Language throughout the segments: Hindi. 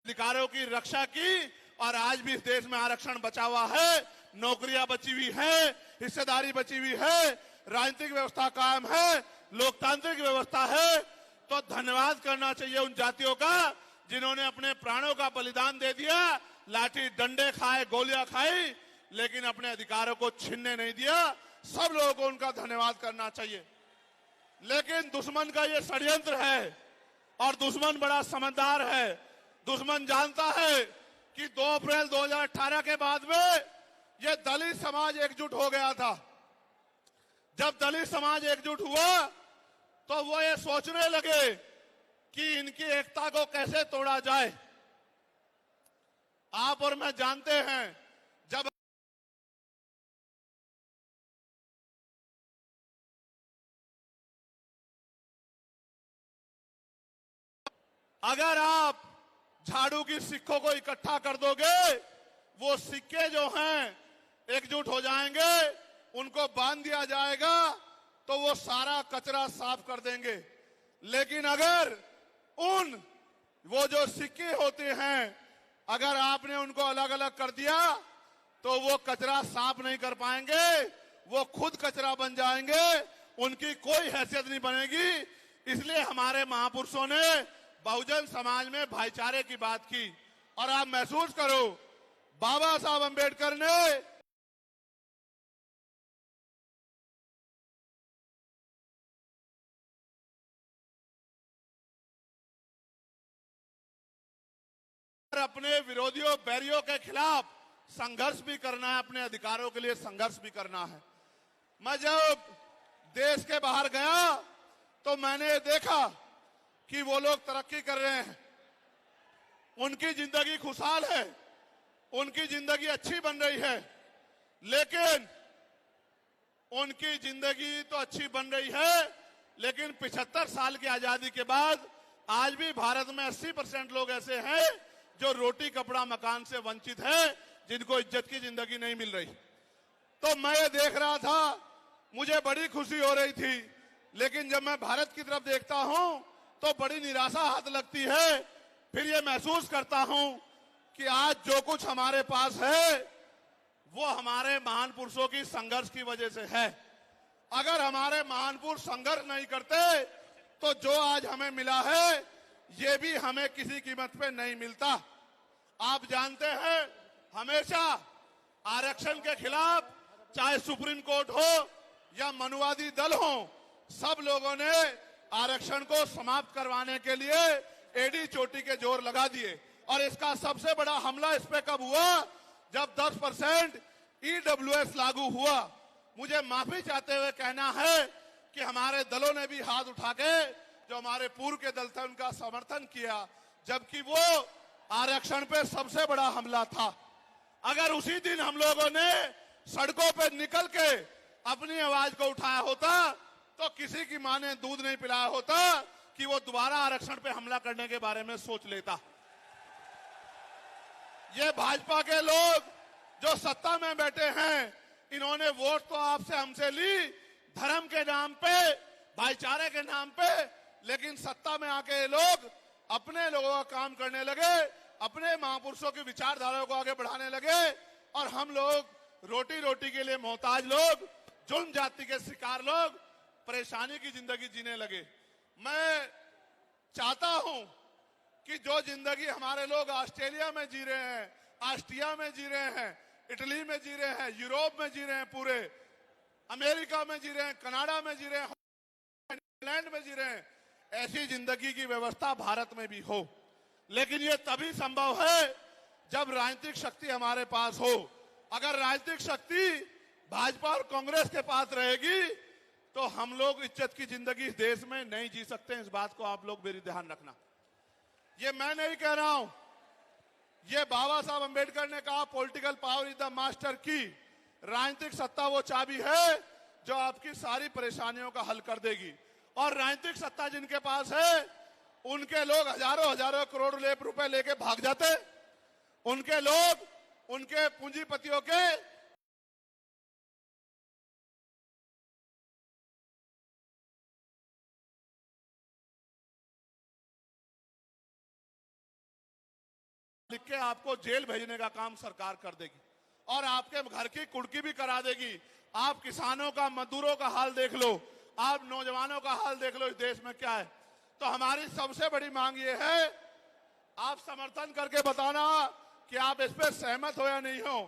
अधिकारों की रक्षा की और आज भी इस देश में आरक्षण बचा हुआ है, नौकरियां बची हुई है, हिस्सेदारी बची हुई है, राजनीतिक व्यवस्था कायम है, लोकतांत्रिक व्यवस्था है। तो धन्यवाद करना चाहिए उन जातियों का जिन्होंने अपने प्राणों का बलिदान दे दिया, लाठी डंडे खाए, गोलियां खाई, लेकिन अपने अधिकारों को छीनने नहीं दिया। सब लोगों को उनका धन्यवाद करना चाहिए। लेकिन दुश्मन का ये षड्यंत्र है और दुश्मन बड़ा समझदार है। दुश्मन जानता है कि 2 अप्रैल 2018 के बाद में ये दलित समाज एकजुट हो गया था। जब दलित समाज एकजुट हुआ तो वो ये सोचने लगे कि इनकी एकता को कैसे तोड़ा जाए। आप और मैं जानते हैं, जब अगर आप झाड़ू की सिक्कों को इकट्ठा कर दोगे, वो सिक्के जो हैं एकजुट हो जाएंगे, उनको बांध दिया जाएगा तो वो सारा कचरा साफ कर देंगे। लेकिन अगर वो जो सिक्के होते हैं, अगर आपने उनको अलग अलग कर दिया तो वो कचरा साफ नहीं कर पाएंगे, वो खुद कचरा बन जाएंगे, उनकी कोई हैसियत नहीं बनेगी। इसलिए हमारे महापुरुषों ने बहुजन समाज में भाईचारे की बात की। और आप महसूस करो, बाबा साहब अंबेडकर ने अपने विरोधियों बैरियों के खिलाफ संघर्ष भी करना है, अपने अधिकारों के लिए संघर्ष भी करना है। मैं जब देश के बाहर गया तो मैंने देखा कि वो लोग तरक्की कर रहे हैं, उनकी जिंदगी खुशहाल है, उनकी जिंदगी अच्छी बन रही है। लेकिन उनकी जिंदगी तो अच्छी बन रही है, लेकिन 75 साल की आजादी के बाद आज भी भारत में 80% लोग ऐसे हैं जो रोटी कपड़ा मकान से वंचित है, जिनको इज्जत की जिंदगी नहीं मिल रही। तो मैं ये देख रहा था, मुझे बड़ी खुशी हो रही थी। लेकिन जब मैं भारत की तरफ देखता हूं तो बड़ी निराशा हाथ लगती है। फिर ये महसूस करता हूं कि आज जो कुछ हमारे पास है वो हमारे महान पुरुषों की संघर्ष की वजह से है। अगर हमारे महान पुरुष संघर्ष नहीं करते तो जो आज हमें मिला है ये भी हमें किसी कीमत पे नहीं मिलता। आप जानते हैं, हमेशा आरक्षण के खिलाफ चाहे सुप्रीम कोर्ट हो या मनुवादी दल हो, सब लोगों ने आरक्षण को समाप्त करवाने के लिए एडी चोटी के जोर लगा दिए। और इसका सबसे बड़ा हमला इस पे कब हुआ, जब 10% ईडब्ल्यूएस लागू हुआ। मुझे माफी चाहते हुए कहना है कि हमारे दलों ने भी हाथ उठा के, जो हमारे पूर्व के दल थे, उनका समर्थन किया, जबकि वो आरक्षण पे सबसे बड़ा हमला था। अगर उसी दिन हम लोगों ने सड़कों पे निकल के अपनी आवाज को उठाया होता तो किसी की मां ने दूध नहीं पिलाया होता कि वो दोबारा आरक्षण पे हमला करने के बारे में सोच लेता। ये भाजपा के लोग जो सत्ता में बैठे हैं, इन्होंने वोट तो आपसे हमसे ली धर्म के नाम पे, भाईचारे के नाम पे, लेकिन सत्ता में आके ये लोग अपने लोगों का काम करने लगे, अपने महापुरुषों की विचारधारा को आगे बढ़ाने लगे। और हम लोग रोटी रोटी के लिए मोहताज लोग, जुल्म जाति के शिकार लोग, परेशानी की जिंदगी जीने लगे। मैं चाहता हूं कि जो जिंदगी हमारे लोग ऑस्ट्रेलिया में जी रहे हैं, ऑस्ट्रिया में जी रहे हैं, इटली में जी रहे हैं, यूरोप में जी रहे हैं, पूरे अमेरिका में जी रहे हैं, कनाडा में जी रहे हैं, इंग्लैंड में जी रहे हैं, ऐसी जिंदगी की व्यवस्था भारत में भी हो। लेकिन ये तभी संभव है जब राजनीतिक शक्ति हमारे पास हो। अगर राजनीतिक शक्ति भाजपा और कांग्रेस के पास रहेगी तो हम लोग इज्जत की जिंदगी इस देश में नहीं जी सकते। इस बात को आप लोग मेरी ध्यान रखना। ये मैं नहीं कह रहा हूं, ये बाबा साहब अंबेडकर ने कहा, political power is the master की। राजनीतिक सत्ता वो चाबी है जो आपकी सारी परेशानियों का हल कर देगी। और राजनीतिक सत्ता जिनके पास है, उनके लोग हजारों हजारों करोड़ रुपए लेके भाग जाते। उनके लोग, उनके पूंजीपतियों के लिख के आपको जेल भेजने का काम सरकार कर देगी और आपके घर की कुर्की भी करा देगी। आप किसानों का, मजदूरों का हाल देख लो, आप नौजवानों का हाल देख लो इस देश में क्या है। तो हमारी सबसे बड़ी मांग ये है, आप समर्थन करके बताना कि आप इस पे सहमत हो या नहीं हो।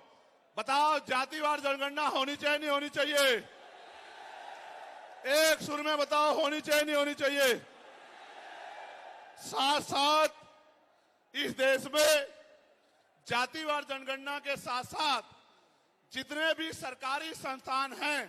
बताओ, जातिवार जनगणना होनी चाहिए नहीं होनी चाहिए? एक सुर में बताओ, होनी चाहिए नहीं होनी चाहिए? साथ साथ इस देश में जातिवार जनगणना के साथ साथ जितने भी सरकारी संस्थान हैं